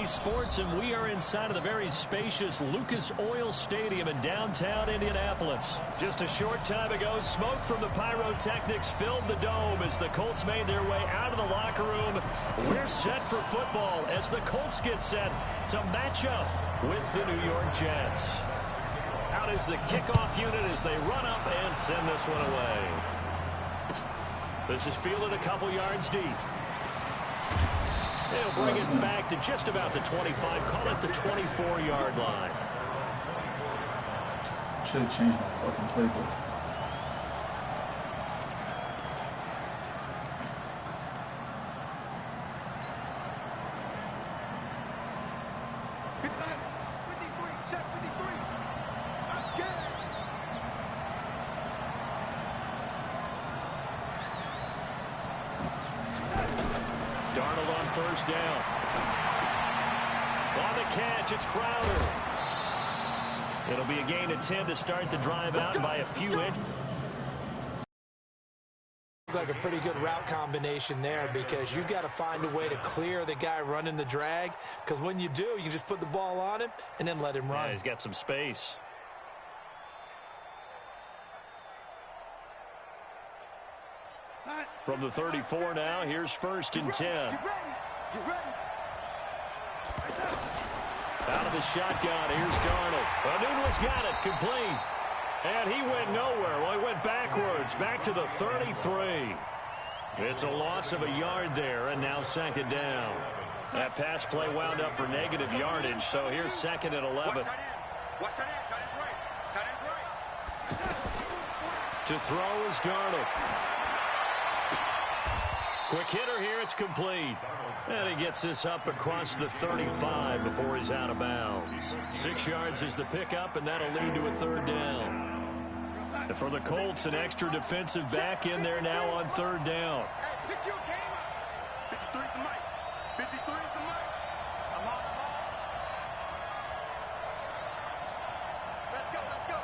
FA Sports, and we are inside of the very spacious Lucas Oil Stadium in downtown Indianapolis. Just a short time ago, smoke from the pyrotechnics filled the dome as the Colts made their way out of the locker room. We're set for football as the Colts get set to match up with the New York Jets. Out is the kickoff unit as they run up and send this one away. This is fielded a couple yards deep. They'll bring it back to just about the 25. Call it the 24-yard line. Should have changed my fucking playbook. First down. On the catch, it's Crowder. It'll be a gain of 10 to start the drive out by a few inches. Like a pretty good route combination there because you've got to find a way to clear the guy running the drag, because when you do, you just put the ball on him and then let him run. Yeah, he's got some space. From the 34 now, here's first and 10. Out of the shotgun, here's Darnold. Nunez got it, complete. And he went nowhere. Well, he went backwards, back to the 33. It's a loss of a yard there, and now second down. That pass play wound up for negative yardage, so here's second and 11. To throw is Darnold. Quick hitter here, it's complete. And he gets this up across the 35 before he's out of bounds. 6 yards is the pickup, and that'll lead to a third down. And for the Colts, an extra defensive back in there now on third down. Hey, pick your game up. 53 is the mic. 53 is the mic. I'm on. Let's go, let's go.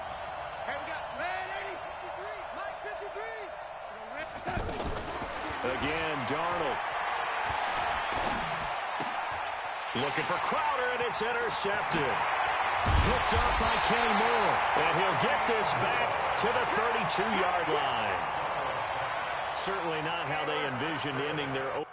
Hey, we got man 80, 53, Mike 53. Again, Darnold. Looking for Crowder, and it's intercepted. Picked up by Kenny Moore. And he'll get this back to the 32-yard line. Certainly not how they envisioned ending their opening.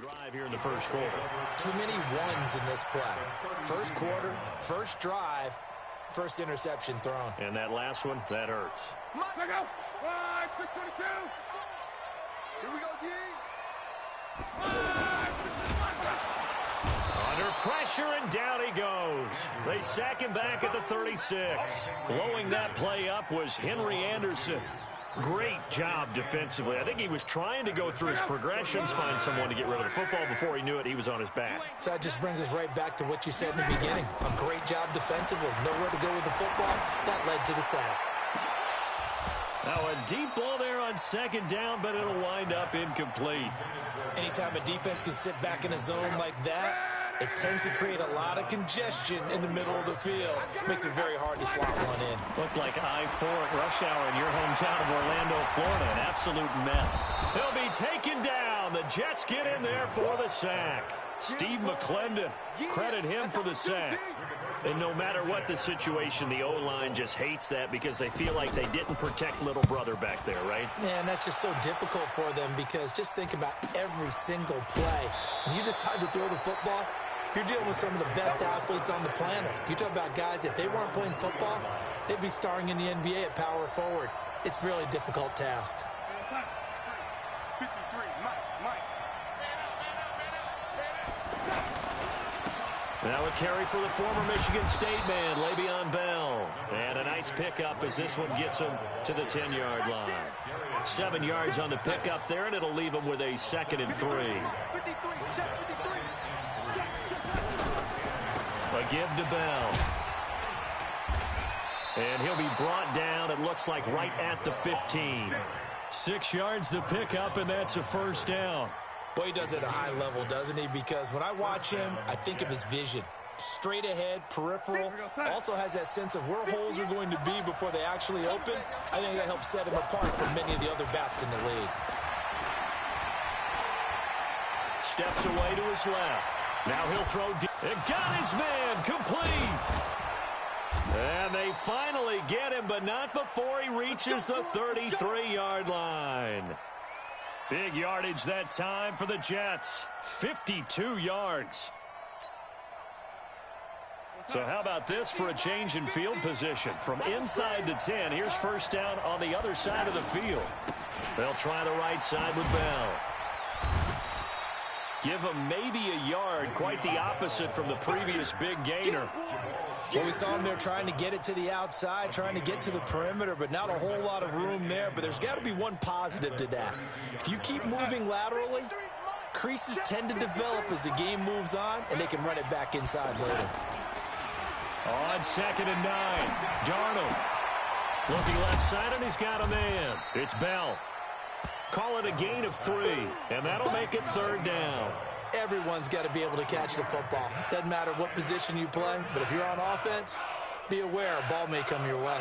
Drive here in the first quarter. Too many ones in this play. First quarter, first drive, first interception thrown. And that last one, that hurts. Let's go. 622. Here we go, D. Under pressure, and down he goes. They sack him back at the 36. Blowing that play up was Henry Anderson. Great job defensively. I think he was trying to go through his progressions, find someone to get rid of the football. Before he knew it, he was on his back. So that just brings us right back to what you said in the beginning. A great job defensively. Nowhere to go with the football. That led to the sack. Now a deep ball there on second down, but it'll wind up incomplete. Anytime a defense can sit back in a zone like that, it tends to create a lot of congestion in the middle of the field. Makes it very hard to slot one in. Looked like I-4 at rush hour in your hometown of Orlando, Florida. An absolute mess. He'll be taken down. The Jets get in there for the sack. Steve McClendon, credit him for the sack. And no matter what the situation, the O-line just hates that because they feel like they didn't protect little brother back there, right? Man, that's just so difficult for them because just think about every single play. When you decide to throw the football, you're dealing with some of the best athletes on the planet. You talk about guys, if they weren't playing football, they'd be starring in the NBA at power forward. It's a really difficult task. 53, Mike. Now a carry for the former Michigan State man, Le'Veon Bell. And a nice pickup as this one gets him to the 10-yard line. 7 yards on the pickup there, and it'll leave him with a second and 3. A give to Bell. And he'll be brought down, it looks like, right at the 15. 6 yards the pickup, and that's a first down. Boy, he does it at a high level, doesn't he? Because when I watch him, I think of his vision. Straight ahead, peripheral, also has that sense of where holes are going to be before they actually open. I think that helps set him apart from many of the other bats in the league. Steps away to his left. Now he'll throw deep. And got his man complete. And they finally get him, but not before he reaches the 33-yard line. Big yardage that time for the Jets. 52 yards. So how about this for a change in field position? From inside the 10, here's first down on the other side of the field. They'll try the right side with Bell. Give him maybe a yard, quite the opposite from the previous big gainer. Well, we saw him there trying to get it to the outside, trying to get to the perimeter, but not a whole lot of room there. But there's got to be one positive to that. If you keep moving laterally, creases tend to develop as the game moves on, and they can run it back inside later. On 2nd and 9, Darnold. Looking left side, and he's got a man. It's Bell. Call it a gain of 3, and that'll make it third down. Everyone's got to be able to catch the football. Doesn't matter what position you play, but if you're on offense, be aware a ball may come your way.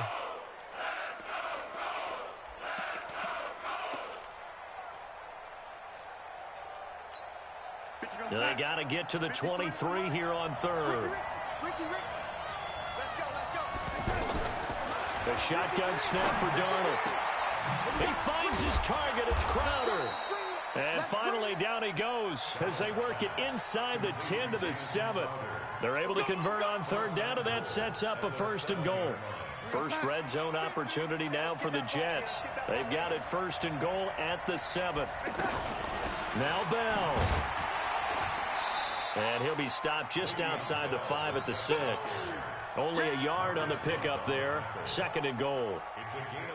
They got to get to the 23 here on third. The shotgun snap for Darnold. He finds his target. It's Crowder. And finally, down he goes as they work it inside the 10 to the 7. They're able to convert on third down, and that sets up a 1st and goal. First red zone opportunity now for the Jets. They've got it 1st and goal at the 7. Now Bell. And he'll be stopped just outside the 5 at the 6. Only a yard on the pickup there. 2nd and goal.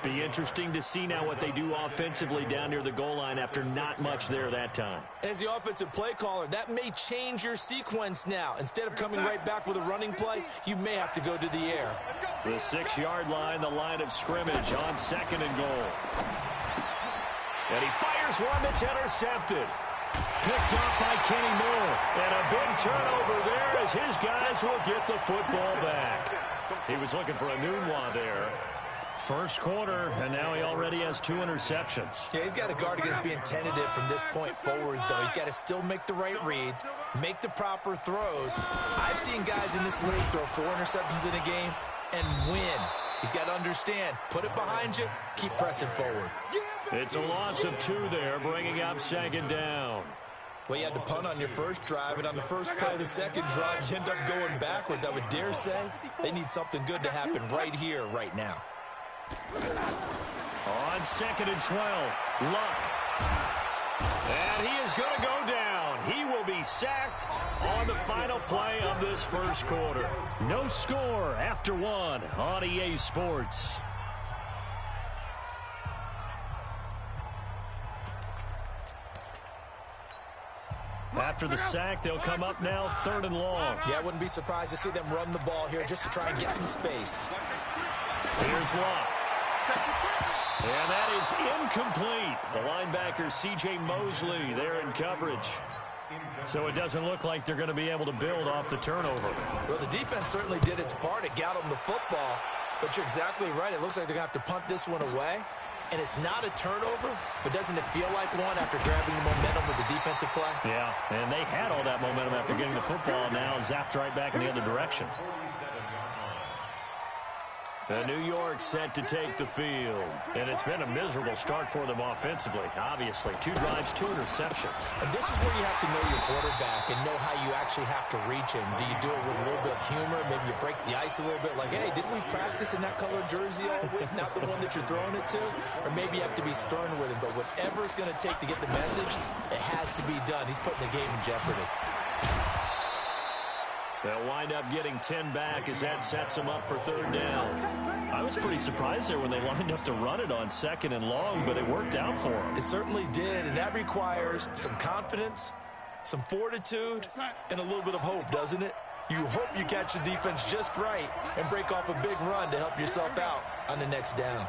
Be interesting to see now what they do offensively down near the goal line after not much there that time. As the offensive play caller, that may change your sequence now. Instead of coming right back with a running play, you may have to go to the air. The 6-yard line, the line of scrimmage on 2nd and goal. And he fires one that's intercepted. Picked off by Kenny Moore. And a big turnover there as his guys will get the football back. He was looking for a Nunwa there. First quarter, and now he already has 2 interceptions. Yeah, he's got to guard against being tentative from this point forward, though. He's got to still make the right reads, make the proper throws. I've seen guys in this league throw 4 interceptions in a game and win. He's got to understand, put it behind you, keep pressing forward. It's a loss of 2 there, bringing up 2nd down. Well, you had to punt on your first drive, and on the first play of the second drive, you end up going backwards. I would dare say they need something good to happen right here, right now. On 2nd and 12, Luck. And he is going to go down. He will be sacked on the final play of this first quarter. No score after 1 on EA Sports. After the sack, they'll come up now 3rd and long. Yeah, I wouldn't be surprised to see them run the ball here just to try and get some space. Here's Luck. And that is incomplete. The linebacker, C.J. Mosley, there in coverage. So it doesn't look like they're going to be able to build off the turnover. Well, the defense certainly did its part. It got them the football. But you're exactly right. It looks like they're going to have to punt this one away. And it's not a turnover, but doesn't it feel like one after grabbing the momentum with the defensive play? Yeah, and they had all that momentum after getting the football, now zapped right back in the other direction. The New York set to take the field. And it's been a miserable start for them offensively, obviously. 2 drives, 2 interceptions. And this is where you have to know your quarterback and know how you actually have to reach him. Do you do it with a little bit of humor? Maybe you break the ice a little bit like, hey, didn't we practice in that colored jersey all week? Not the one that you're throwing it to? Or maybe you have to be stern with him. But whatever it's going to take to get the message, it has to be done. He's putting the game in jeopardy. They'll wind up getting 10 back as that sets them up for 3rd down. I was pretty surprised there when they lined up to run it on 2nd and long, but it worked out for them. It certainly did, and that requires some confidence, some fortitude, and a little bit of hope, doesn't it? You hope you catch the defense just right and break off a big run to help yourself out on the next down.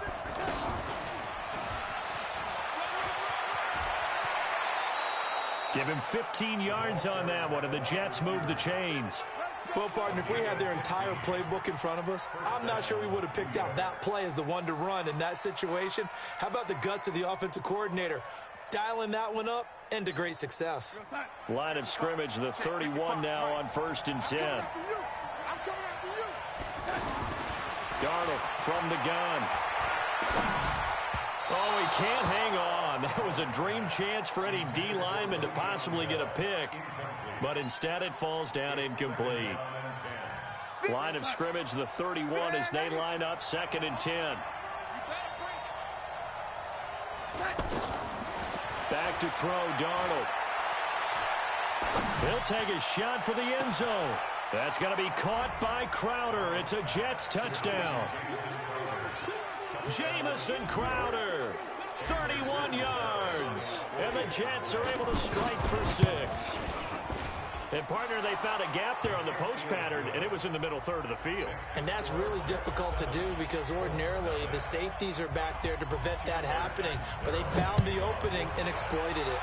Give him 15 yards on that one, and the Jets move the chains. Well, partner, if we had their entire playbook in front of us, I'm not sure we would have picked out that play as the one to run in that situation. How about the guts of the offensive coordinator? Dialing that one up into great success. Line of scrimmage, the 31 now on 1st and 10. Darnold from the gun. Oh, he can't hang on. That was a dream chance for any D lineman to possibly get a pick, but instead it falls down incomplete. Line of scrimmage, the 31 as they line up 2nd and 10. Back to throw, Darnold. He'll take a shot for the end zone. That's going to be caught by Crowder. It's a Jets touchdown. Jamison Crowder, 31 yards. And the Jets are able to strike for 6. And, partner, they found a gap there on the post pattern, and it was in the middle third of the field. And that's really difficult to do because ordinarily the safeties are back there to prevent that happening. But they found the opening and exploited it.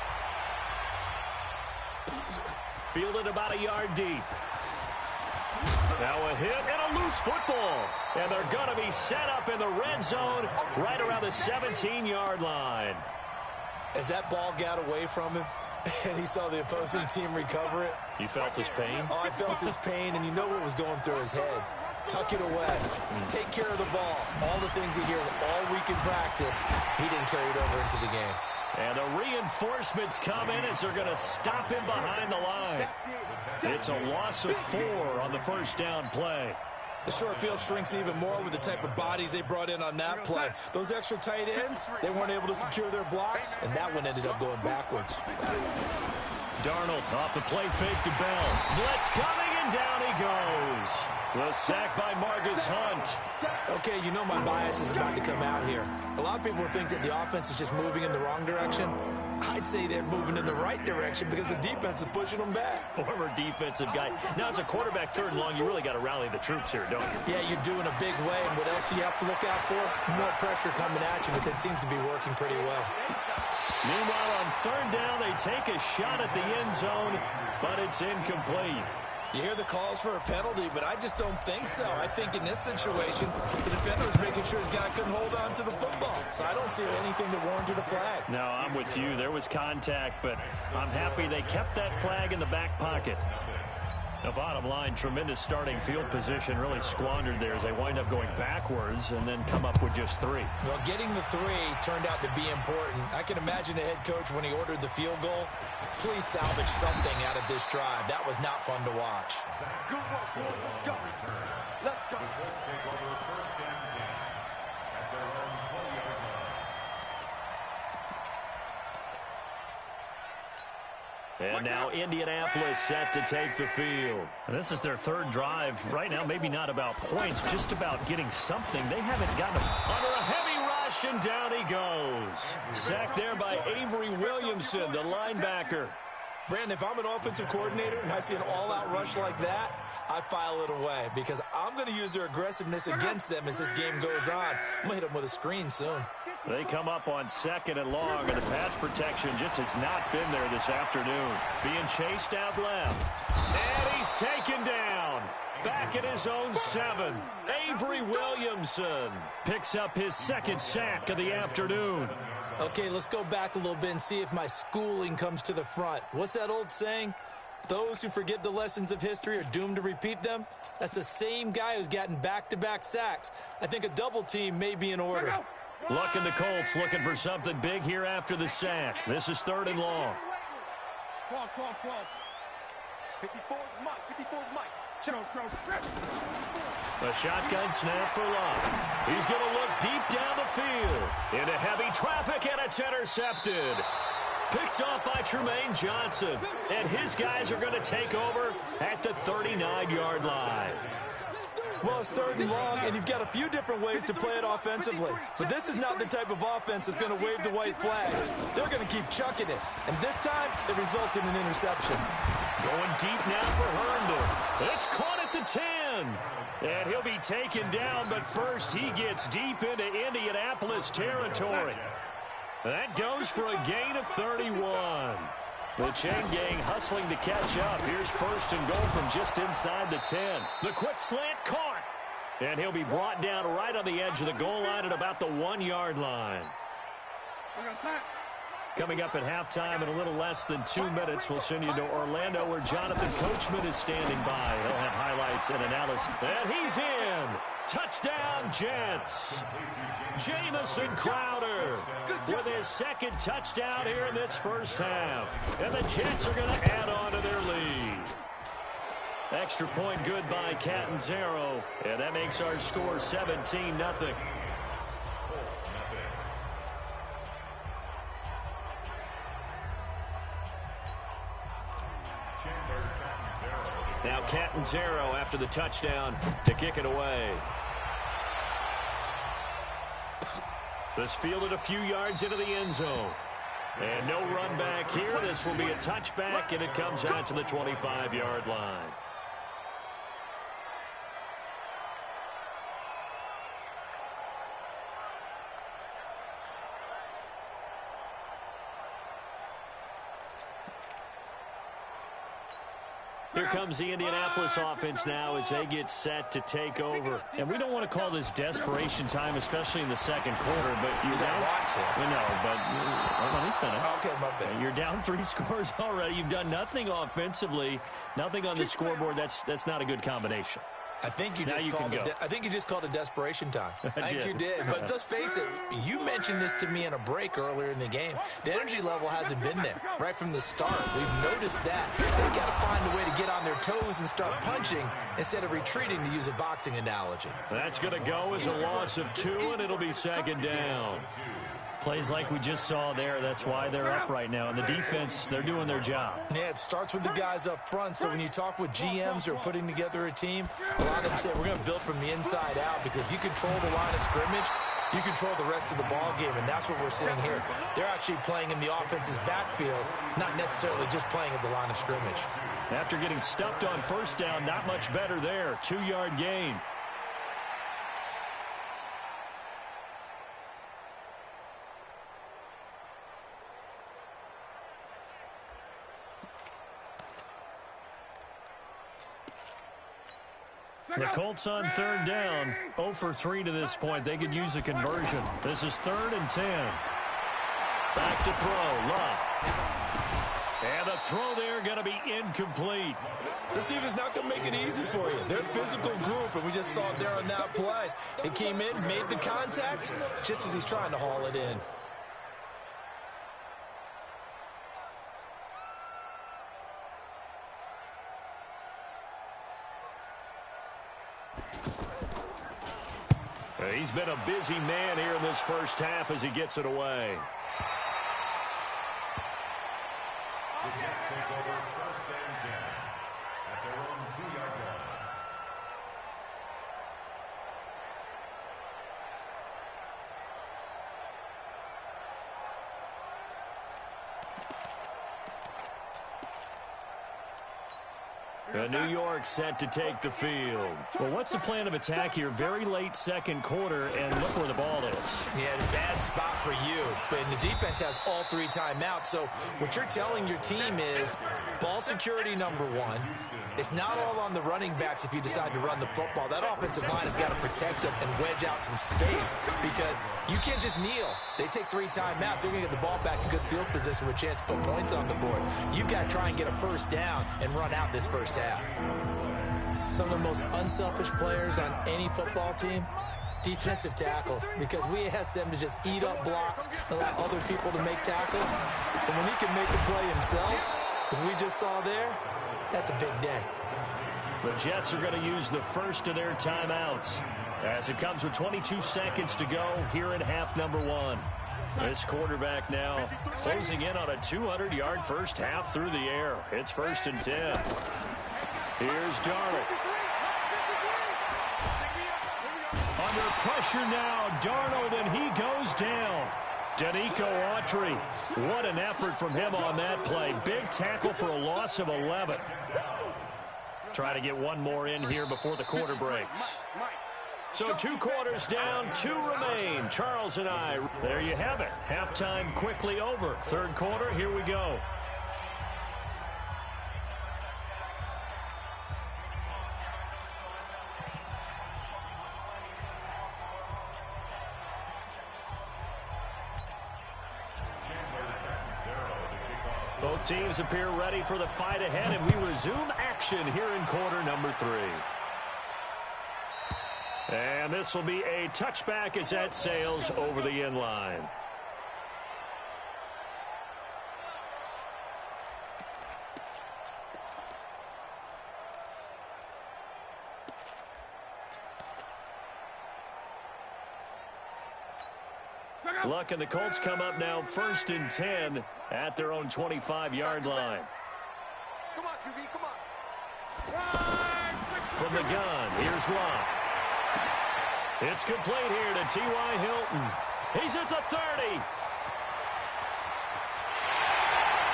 Fielded about a yard deep. Now a hit and a loose football. And they're going to be set up in the red zone right around the 17-yard line. As that ball got away from him and he saw the opposing team recover it. You felt his pain? Oh, I felt his pain, and you know what was going through his head. Tuck it away. Take care of the ball. All the things he hears all week in practice, he didn't carry it over into the game. And the reinforcements come in as they're going to stop him behind the line. It's a loss of 4 on the first down play. The short field shrinks even more with the type of bodies they brought in on that play. Those extra tight ends, they weren't able to secure their blocks, and that one ended up going backwards. Darnold off the play fake to Bell. Blitz coming, and down he goes. The sack by Marcus Hunt. Okay, you know my bias is about to come out here. A lot of people think that the offense is just moving in the wrong direction. I'd say they're moving in the right direction because the defense is pushing them back. Former defensive guy. Now, as a quarterback 3rd and long, you really got to rally the troops here, don't you? Yeah, you do in a big way. And what else do you have to look out for? More pressure coming at you because it seems to be working pretty well. Meanwhile, on 3rd down, they take a shot at the end zone, but it's incomplete. You hear the calls for a penalty, but I just don't think so. I think in this situation, the defender was making sure his guy couldn't hold on to the football. So I don't see anything that warranted a flag. No, I'm with you. There was contact, but I'm happy they kept that flag in the back pocket. The bottom line, tremendous starting field position, really squandered there as they wind up going backwards and then come up with just 3. Well, getting the 3 turned out to be important. I can imagine the head coach when he ordered the field goal. Please salvage something out of this drive. That was not fun to watch. Good work. Let's go. Let's go. And now Indianapolis set to take the field. And this is their 3rd drive. Right now, maybe not about points, just about getting something. They haven't gotten under a heavy rush, and down he goes. Sacked there by Avery Williamson, the linebacker. Brandon, if I'm an offensive coordinator and I see an all-out rush like that, I file it away because I'm going to use their aggressiveness against them as this game goes on. I'm going to hit them with a screen soon. They come up on 2nd and long, and the pass protection just has not been there this afternoon. Being chased out left. And he's taken down. Back at his own 7. Avery Williamson picks up his 2nd sack of the afternoon. Okay, let's go back a little bit and see if my schooling comes to the front. What's that old saying? Those who forget the lessons of history are doomed to repeat them. That's the same guy who's gotten back-to-back sacks. I think a double team may be in order. Luck in the Colts looking for something big here after the sack. This is 3rd and long. 12. 54 Mike. 54 Mike. A shotgun snap for Love. He's going to look deep down the field. Into heavy traffic, and it's intercepted. Picked off by Tremaine Johnson. And his guys are going to take over at the 39-yard line. Well, it's 3rd and long, and you've got a few different ways to play it offensively. But this is not the type of offense that's going to wave the white flag. They're going to keep chucking it. And this time, it results in an interception. Going deep now for Herndon. It's caught at the 10. And he'll be taken down, but first he gets deep into Indianapolis territory. That goes for a gain of 31. The chain gang hustling to catch up. Here's first and goal from just inside the 10. The quick slant caught. And he'll be brought down right on the edge of the goal line at about the 1-yard line. Coming up at halftime in a little less than 2 minutes, we'll send you to Orlando where Jonathan Coachman is standing by. He'll have highlights and analysis. And he's in. Touchdown, Jets. Jamison Crowder with his second touchdown here in this first half. And the Jets are going to add on to their lead. Extra point good by Catanzaro. And that makes our score 17-0. Now Catanzaro after the touchdown to kick it away. This fielded a few yards into the end zone. And no run back here. This will be a touchback, and it comes out to the 25-yard line. Here comes the Indianapolis offense now as they get set to take over. And we don't want to call this desperation time, especially in the second quarter, but you're down. No, but let me finish. Okay, my bad. You're down 3 scores already. You've done nothing offensively, nothing on the scoreboard. That's not a good combination. I think you just called it desperation time. I think you did. But let's face it, you mentioned this to me in a break earlier in the game. The energy level hasn't been there right from the start. We've noticed that. They've got to find a way to get on their toes and start punching instead of retreating, to use a boxing analogy. That's going to go as a loss of 2, and it'll be second down. Plays like we just saw there, that's why they're up right now. And the defense, they're doing their job. Yeah, it starts with the guys up front. So when you talk with GMs who are putting together a team, a lot of them say we're going to build from the inside out, because if you control the line of scrimmage, you control the rest of the ball game, and that's what we're seeing here. They're actually playing in the offense's backfield, not necessarily just playing at the line of scrimmage. After getting stuffed on first down, not much better there. 2-yard gain. The Colts on third down, 0 for 3 to this point. They could use a conversion. This is 3rd and 10. Back to throw, Love. And the throw there going to be incomplete. This defense not going to make it easy for you. They're a physical group, and we just saw it there on that play. It came in, made the contact, just as he's trying to haul it in. He's been a busy man here in this first half as he gets it away. The Jets take over 1st and 10 at their own 2-yard line. New York set to take the field. Well, what's the plan of attack here? Very late second quarter, and look where the ball is. Yeah, a bad spot for you. But the defense has all 3 timeouts. So what you're telling your team is ball security #1. It's not all on the running backs if you decide to run the football. That offensive line has got to protect them and wedge out some space, because you can't just kneel. They take 3 timeouts. They're going to get the ball back in good field position with a chance to put points on the board. You got to try and get a first down and run out this first half. Some of the most unselfish players on any football team, defensive tackles, because we ask them to just eat up blocks and allow other people to make tackles. And when he can make a play himself, as we just saw there, that's a big day. The Jets are going to use the first of their timeouts as it comes with 22 seconds to go here in half number 1. This quarterback now closing in on a 200-yard first half through the air. It's 1st and 10. Here's Darnold. Under pressure now, Darnold, and he goes down. Danico Autry, what an effort from him on that play. Big tackle for a loss of 11. Try to get one more in here before the quarter breaks. So 2 quarters down, 2 remain. Charles and I, there you have it. Halftime quickly over. 3rd quarter, here we go. Both teams appear ready for the fight ahead, and we resume action here in quarter number 3. And this will be a touchback as that sails over the end line. Luck and the Colts come up now 1st and 10 at their own 25-yard line. Come on, QB, come on. From the gun, here's Luck. It's complete here to T.Y. Hilton. He's at the 30.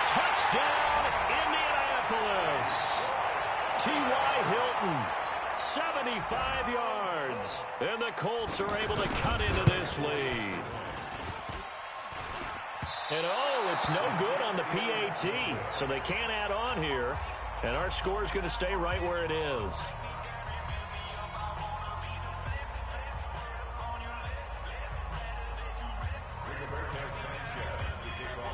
Touchdown, Indianapolis. T.Y. Hilton, 75 yards. And the Colts are able to cut into this lead. And, oh, it's no good on the PAT, so they can't add on here. And our score is going to stay right where it is.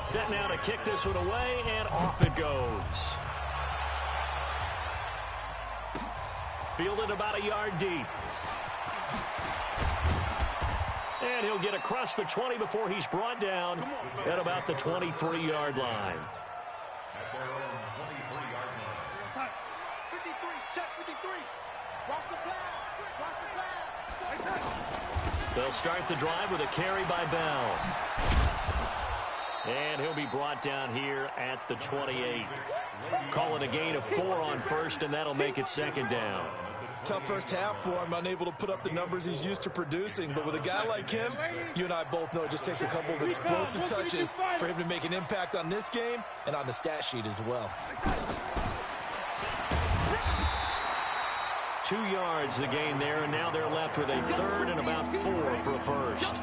Set now to kick this one away, and off it goes. Fielded about a yard deep. And he'll get across the 20 before he's brought down at about the 23-yard line. At their own 23-yard line. 53, check 53. Cross the flash. They'll start the drive with a carry by Bell. And he'll be brought down here at the 28. Call it a gain of 4 on first, and that'll make it 2nd down. Tough first half for him, unable to put up the numbers he's used to producing. But with a guy like him, you and I both know it just takes a couple of explosive touches for him to make an impact on this game and on the stat sheet as well. 2 yards the gain there, and now they're left with a 3rd and about 4 for a first.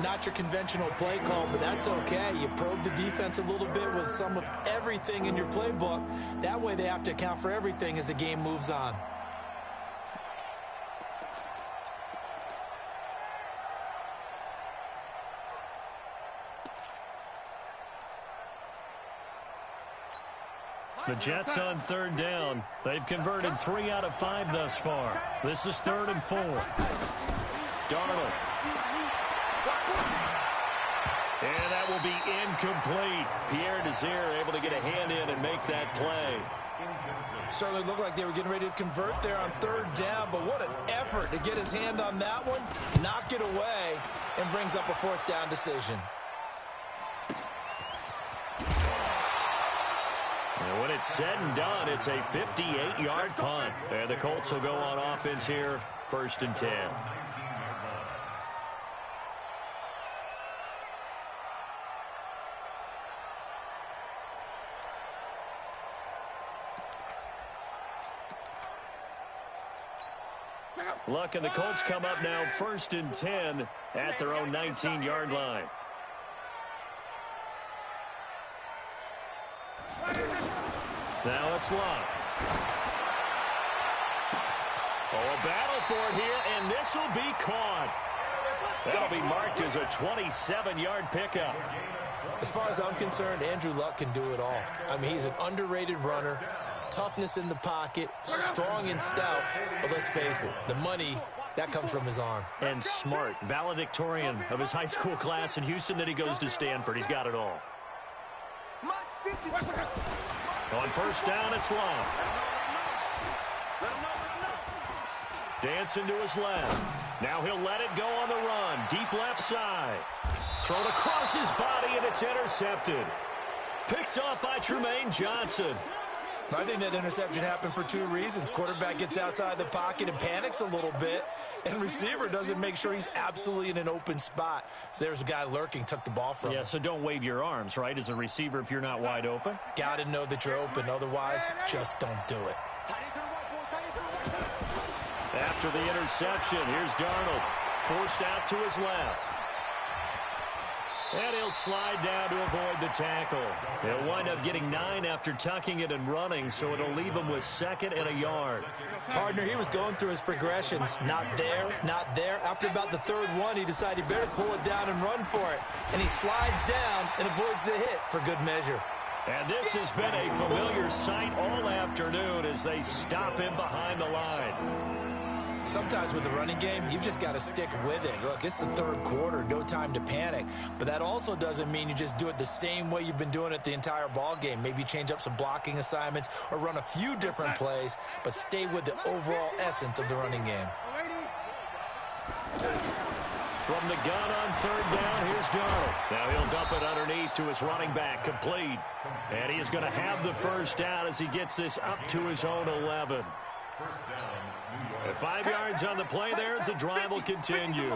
Not your conventional play call, but that's okay. You probe the defense a little bit with some of everything in your playbook. That way they have to account for everything as the game moves on. The Jets on 3rd down. They've converted 3 out of 5 thus far. This is 3rd and 4. Darnold. And that will be incomplete. Pierre Desir able to get a hand in and make that play. Certainly looked like they were getting ready to convert there on 3rd down, but what an effort to get his hand on that one, knock it away, and brings up a 4th down decision. And when it's said and done, it's a 58-yard punt. And the Colts will go on offense here, 1st and 10. Luck and the Colts come up now 1st and 10 at their own 19-yard line. Now it's Luck. Oh, a battle for it here, and this will be caught. That'll be marked as a 27-yard pickup. As far as I'm concerned, Andrew Luck can do it all. I mean, he's an underrated runner, toughness in the pocket, strong and stout. But let's face it, the money, that comes from his arm. And smart, valedictorian of his high school class in Houston that he goes to Stanford. He's got it all. On 1st down, it's Luck. Dancing to his left. Now he'll let it go on the run. Deep left side. Thrown across his body, and it's intercepted. Picked off by Tremaine Johnson. I think that interception happened for 2 reasons. Quarterback gets outside the pocket and panics a little bit, and receiver doesn't make sure he's absolutely in an open spot. So there's a guy lurking, took the ball from him. Yeah, so don't wave your arms, right, as a receiver if you're not wide open? Got to know that you're open. Otherwise, just don't do it. After the interception, here's Darnold. Forced out to his left. And he'll slide down to avoid the tackle. He'll wind up getting 9 after tucking it and running, so it'll leave him with 2nd and a yard. Partner, he was going through his progressions. Not there, not there. After about the 3rd one, he decided he better pull it down and run for it. And he slides down and avoids the hit for good measure. And this has been a familiar sight all afternoon as they stop him behind the line. Sometimes with the running game, you've just got to stick with it. Look, it's the third quarter, no time to panic. But that also doesn't mean you just do it the same way you've been doing it the entire ball game. Maybe change up some blocking assignments or run a few different plays, but stay with the overall essence of the running game. From the gun on third down, here's Darnold. Now he'll dump it underneath to his running back, complete. And he is going to have the first down as he gets this up to his own 11. First down, New York. And 5 yards on the play there as the drive will continue.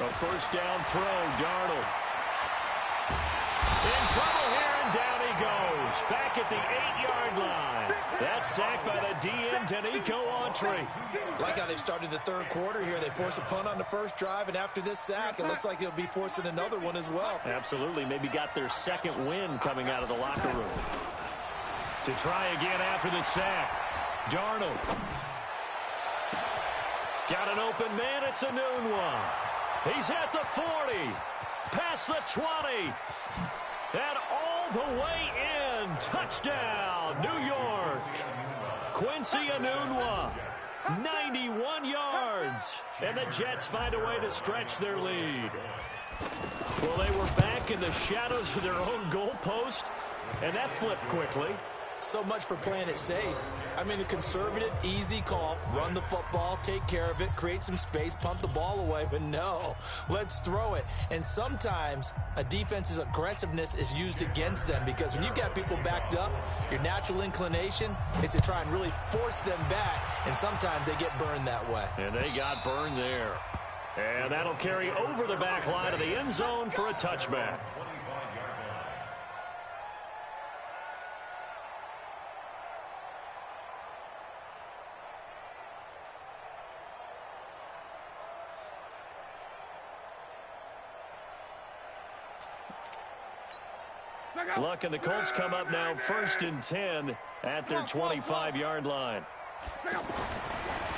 A first down throw, Darnold. In trouble here, and down he goes. Back at the 8-yard line. That's sacked by the DN, Danico Autry. Like how they've started the third quarter here. They force a punt on the first drive, and after this sack, it looks like they'll be forcing another one as well. Absolutely. Maybe got their second win coming out of the locker room. To try again after the sack. Darnold. Got an open man. It's a noon one. He's at the 40. Past the 20. And all the way in. Touchdown, New York. Quincy Enunwa, 91 yards. And the Jets find a way to stretch their lead. Well, they were back in the shadows of their own goalpost, and that flipped quickly. So much for playing it safe. I mean, a conservative, easy call, run the football, take care of it, create some space, pump the ball away. But no, let's throw it. And sometimes a defense's aggressiveness is used against them because when you've got people backed up, your natural inclination is to try and really force them back, and sometimes they get burned that way. And they got burned there. And that'll carry over the back line of the end zone for a touchback. Luck and the Colts come up now 1st and 10 at their 25-yard line.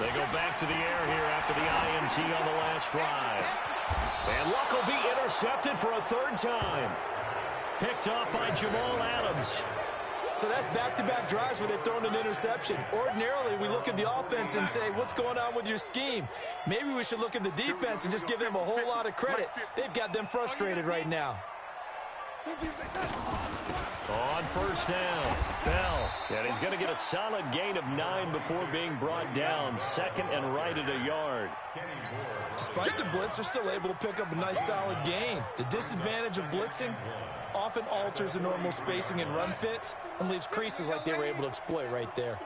They go back to the air here after the INT on the last drive. And Luck will be intercepted for a third time. Picked off by Jamal Adams. So that's back-to-back drives where they've thrown an interception. Ordinarily, we look at the offense and say, what's going on with your scheme? Maybe we should look at the defense and just give them a whole lot of credit. They've got them frustrated right now. On first down, Bell. And he's going to get a solid gain of 9 before being brought down. 2nd and right at a yard. Despite the blitz, they're still able to pick up a nice solid gain. The disadvantage of blitzing often alters the normal spacing and run fits and leaves creases like they were able to exploit right there.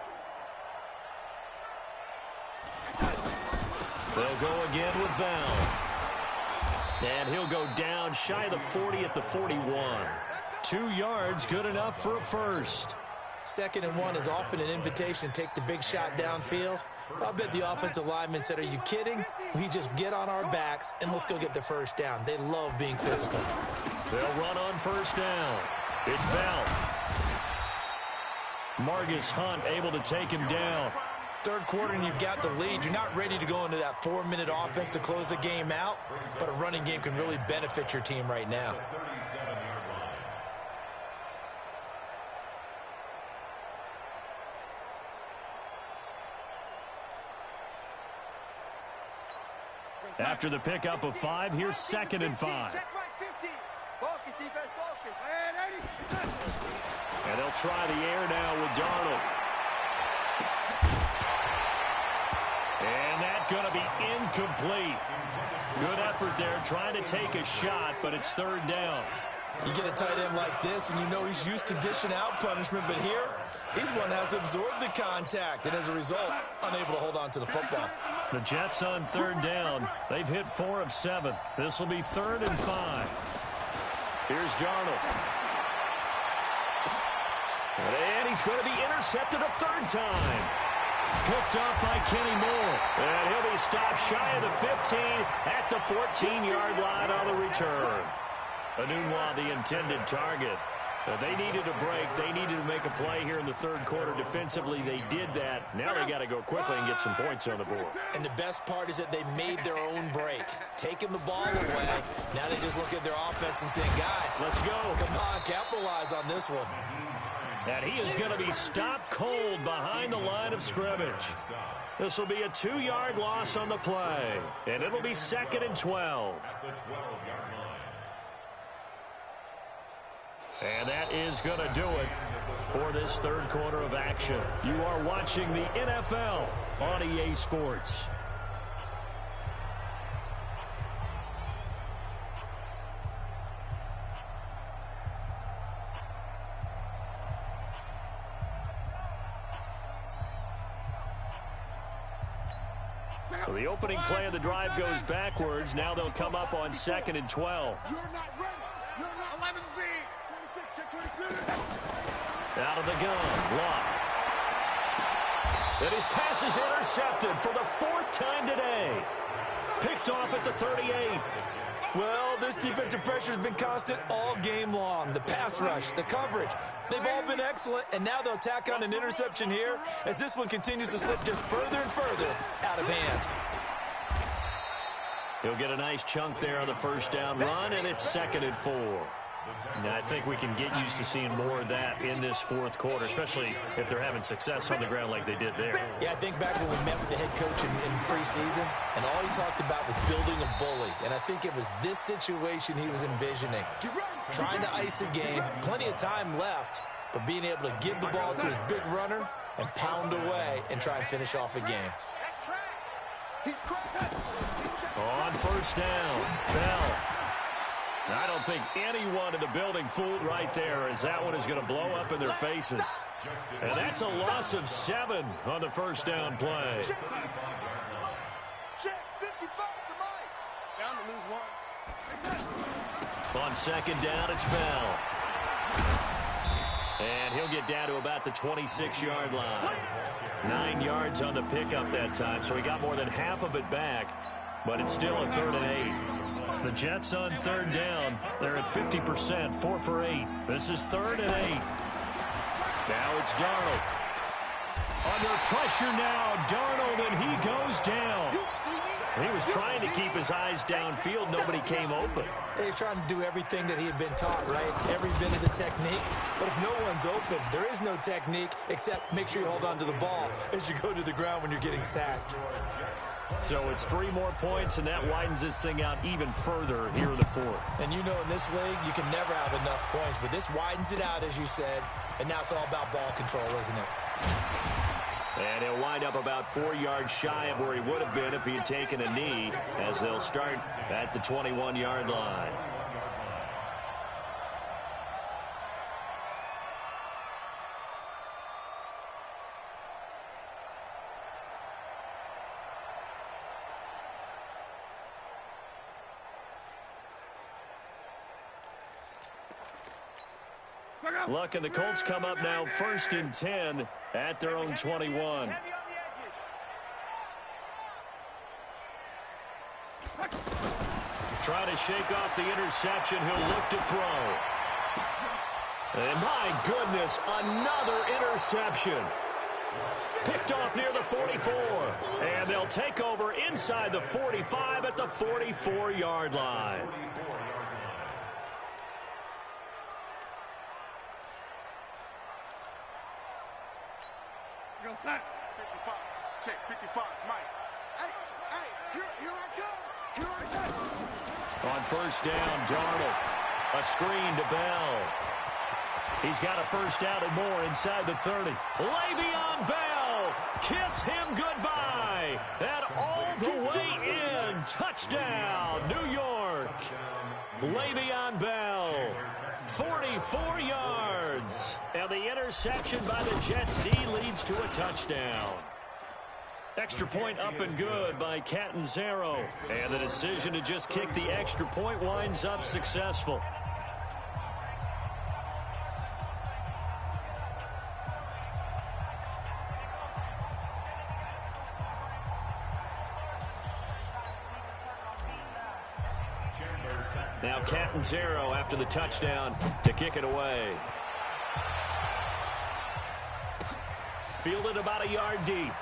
They'll go again with Bell. And he'll go down shy of the 40 at the 41. 2 yards, good enough for a first. 2nd and 1 is often an invitation to take the big shot downfield. I bet the offensive lineman said, are you kidding? We just get on our backs and let's go get the first down. They love being physical. They'll run on first down. It's Bell. Margus Hunt able to take him down. Third quarter and you've got the lead. You're not ready to go into that 4-minute offense to close the game out, but a running game can really benefit your team right now. After the pickup of 5, here's 2nd and 5. And they'll try the air now with Darnold. And that's going to be incomplete. Good effort there trying to take a shot, but it's 3rd down. You get a tight end like this, and you know he's used to dishing out punishment, but here, he's one that has to absorb the contact, and as a result, unable to hold on to the football. The Jets on 3rd down. They've hit 4 of 7. This will be 3rd and 5. Here's Darnold. And he's going to be intercepted a 3rd time. Picked up by Kenny Moore. And he'll be stopped shy of the 15 at the 14-yard line on the return. Enunwa, the intended target. They needed a break. They needed to make a play here in the 3rd quarter. Defensively, they did that. Now they got to go quickly and get some points on the board. And the best part is that they made their own break. taking the ball away. Now they just look at their offense and saying, guys, let's go. Come on, capitalize on this one. And he is going to be stopped cold behind the line of scrimmage. This will be a 2-yard loss on the play, and it'll be 2nd and 12. And that is going to do it for this third quarter of action. You are watching the NFL on EA Sports. So the opening play of the drive goes backwards. Now they'll come up on 2nd and 12. You're not ready. You're not 11B. 26 to 22. Out of the gun. Lock. And his pass is intercepted for the 4th time today. Picked off at the 38. Well, this defensive pressure has been constant all game long. The pass rush, the coverage, they've all been excellent, and now they'll tack on an interception here as this one continues to slip just further and further out of hand. He'll get a nice chunk there on the first down run, and it's 2nd and 4. Now, I think we can get used to seeing more of that in this fourth quarter, especially if they're having success on the ground like they did there. Yeah, I think back when we met with the head coach in preseason, and all he talked about was building a bully. And I think it was this situation he was envisioning. Trying to ice a game, plenty of time left, but being able to give the ball to his big runner and pound away and try and finish off a game. On first down, Bell. I don't think anyone in the building fooled right there, as that one is going to blow up in their faces. And that's a loss of 7 on the first down play. Check 55 to Mike. Down to lose 1. On 2nd down, it's Bell. And he'll get down to about the 26-yard line. 9 yards on the pickup that time, so he got more than half of it back. But it's still a 3rd and 8. The Jets on 3rd down. They're at 50%, 4 for 8. This is 3rd and 8. Now it's Darnold. Under pressure now, Darnold, and he goes down. He was trying to keep his eyes downfield. Nobody came open. He's trying to do everything that he had been taught, right? Every bit of the technique. But if no one's open, there is no technique except make sure you hold on to the ball as you go to the ground when you're getting sacked. So it's 3 more points, and that widens this thing out even further here in the 4th. And you know in this league, you can never have enough points, but this widens it out, as you said, and now it's all about ball control, isn't it? And he'll wind up about 4 yards shy of where he would have been if he had taken a knee, as they'll start at the 21-yard line. Luck, and the Colts come up now 1st and 10 at their own 21. Trying to shake off the interception. He'll look to throw. And my goodness, another interception. Picked off near the 44. And they'll take over inside the 45 at the 44-yard line. Go sack. 55. Check 55. Mike. Hey, here I come. Here I come. On first down, Darnold. A screen to Bell. He's got a first down and more inside the 30. Le'Veon Bell. Kiss him goodbye. And all the way in. Touchdown, New York. Le'Veon Bell. 44 yards. And the interception by the Jets D leads to a touchdown. Extra point up and good by Catanzaro. And the decision to just kick the extra point winds up successful. Now Catanzaro after the touchdown to kick it away. Fielded about a yard deep.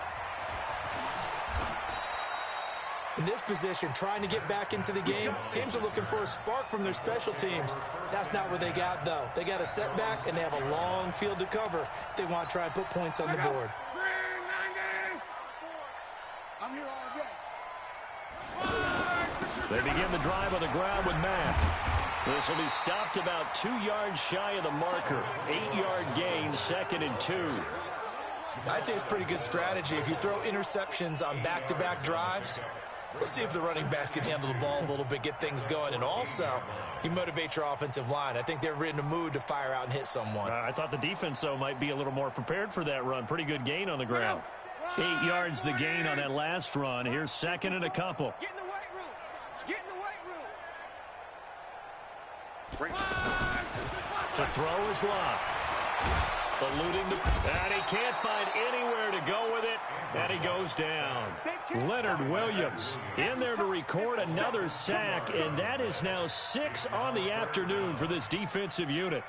In this position, trying to get back into the game, teams are looking for a spark from their special teams. That's not what they got, though. They got a setback, and they have a long field to cover if they want to try and put points on the board. I'm here all day. They begin the drive on the ground with Mack. This will be stopped about 2 yards shy of the marker. 8-yard gain, 2nd and 2. I'd say it's pretty good strategy. If you throw interceptions on back-to-back drives, let's see if the running backs can handle the ball a little bit, get things going. And also, you motivate your offensive line. I think they're in the mood to fire out and hit someone. I thought the defense, though, might be a little more prepared for that run. Pretty good gain on the ground. 8 yards the gain on that last run. Here's 2nd and a couple. Get in the weight room. Get in the weight room. To throw is Locke. Eluding the... And he can't find anywhere to go with it. And he goes down. Leonard Williams in there to record another sack. And that is now 6 on the afternoon for this defensive unit.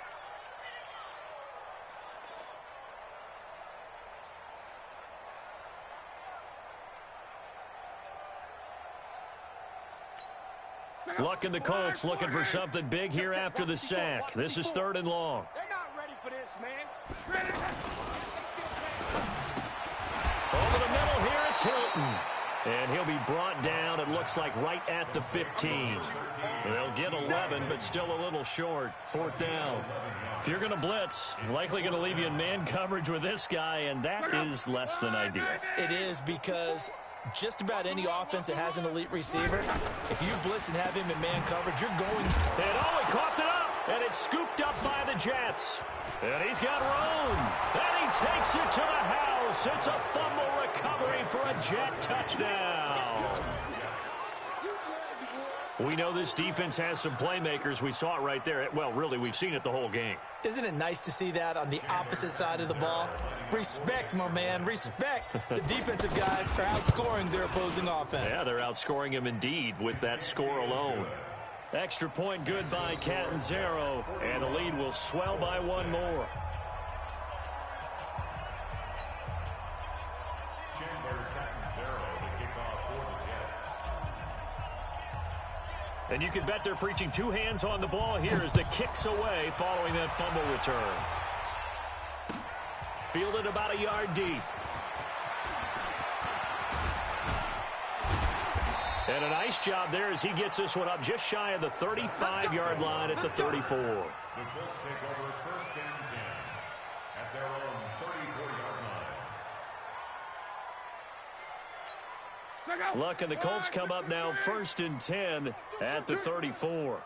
Luck and the Colts looking for something big here after the sack. This is 3rd and long. They're not ready for this, man. Over the middle here, it's Hilton. And he'll be brought down, it looks like, right at the 15. They'll get 11, but still a little short. 4th down. If you're going to blitz, likely going to leave you in man coverage with this guy, and that is less than ideal. It is, because just about any offense that has an elite receiver, if you blitz and have him in man coverage, you're going. And oh, he coughed it up, and it's scooped up by the Jets. And he's got room, and he takes it to the house. It's a fumble recovery for a Jet touchdown. We know this defense has some playmakers. We saw it right there. Well, really, we've seen it the whole game. Isn't it nice to see that on the opposite side of the ball? Respect, my man, respect. The defensive guys are outscoring their opposing offense. Yeah, they're outscoring him indeed with that score alone. Extra point good by Catanzaro, and the lead will swell by 1 more. And you can bet they're preaching 2 hands on the ball here as the kick's away following that fumble return. Fielded about a yard deep. And a nice job there as he gets this one up just shy of the 35-yard line at the 34. The Colts take over 1st and 10 at their own 34-yard line. Luck and the Colts come up now 1st and 10 at the 34.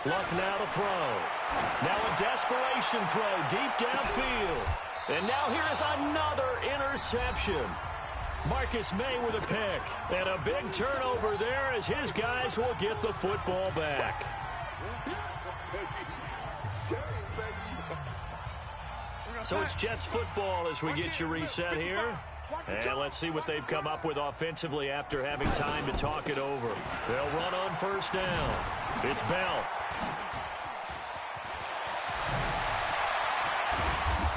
Luck now to throw. Now a desperation throw deep downfield. And now here is another interception. Marcus May with a pick. And a big turnover there as his guys will get the football back. So it's Jets football as we get you reset here. And let's see what they've come up with offensively after having time to talk it over. They'll run on 1st down. It's Bell.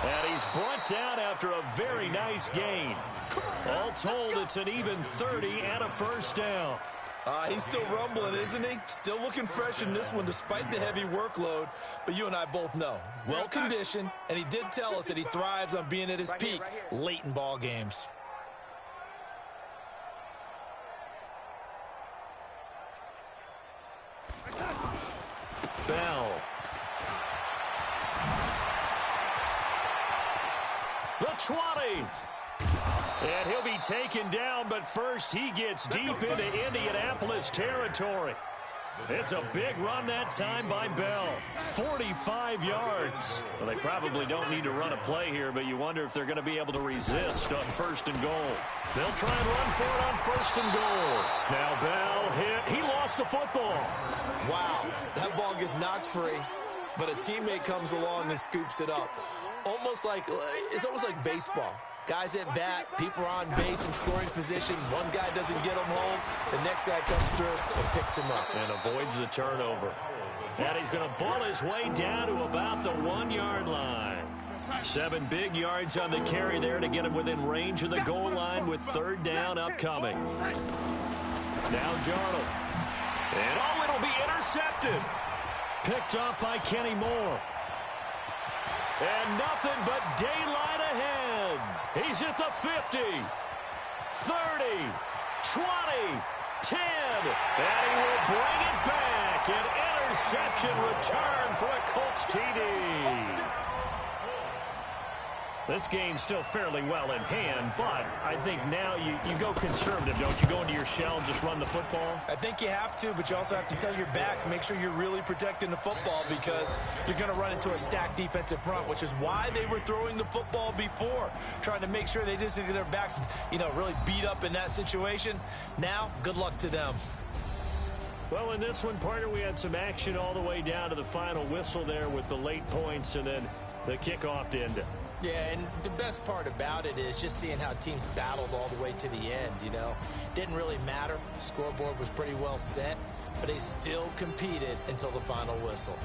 And he's brought down after a very nice gain. All told, it's an even 30 and a 1st down. He's still rumbling, isn't he? Still looking fresh in this one despite the heavy workload. But you and I both know, well-conditioned, and he did tell us that he thrives on being at his peak late in ball games. Bell. The 20. And he'll be taken down, but first he gets deep into Indianapolis territory. It's a big run that time by Bell. 45 yards. Well, they probably don't need to run a play here, but you wonder if they're going to be able to resist on 1st and goal. They'll try and run for it on 1st and goal. Now Bell hit. He lost the football. Wow, that ball gets knocked free, but a teammate comes along and scoops it up. It's almost like baseball. Guys at bat, people are on base in scoring position. One guy doesn't get him home. The next guy comes through and picks him up. And avoids the turnover. And he's going to ball his way down to about the 1-yard line. 7 big yards on the carry there to get him within range of the goal line with 3rd down upcoming. Now Darnold. And it'll be intercepted. Picked off by Kenny Moore. And nothing but daylight ahead. He's at the 50, 30, 20, 10. And he will bring it back. An interception return for a Colts TD. This game's still fairly well in hand, but I think now you go conservative, don't you? Go into your shell and just run the football? I think you have to, but you also have to tell your backs, make sure you're really protecting the football because you're going to run into a stacked defensive front, which is why they were throwing the football before, trying to make sure they just get their backs, really beat up in that situation. Now, good luck to them. Well, in this one, partner, we had some action all the way down to the final whistle there with the late points and then the kickoff to end it. Yeah, and the best part about it is just seeing how teams battled all the way to the end, Didn't really matter. The scoreboard was pretty well set, but they still competed until the final whistle.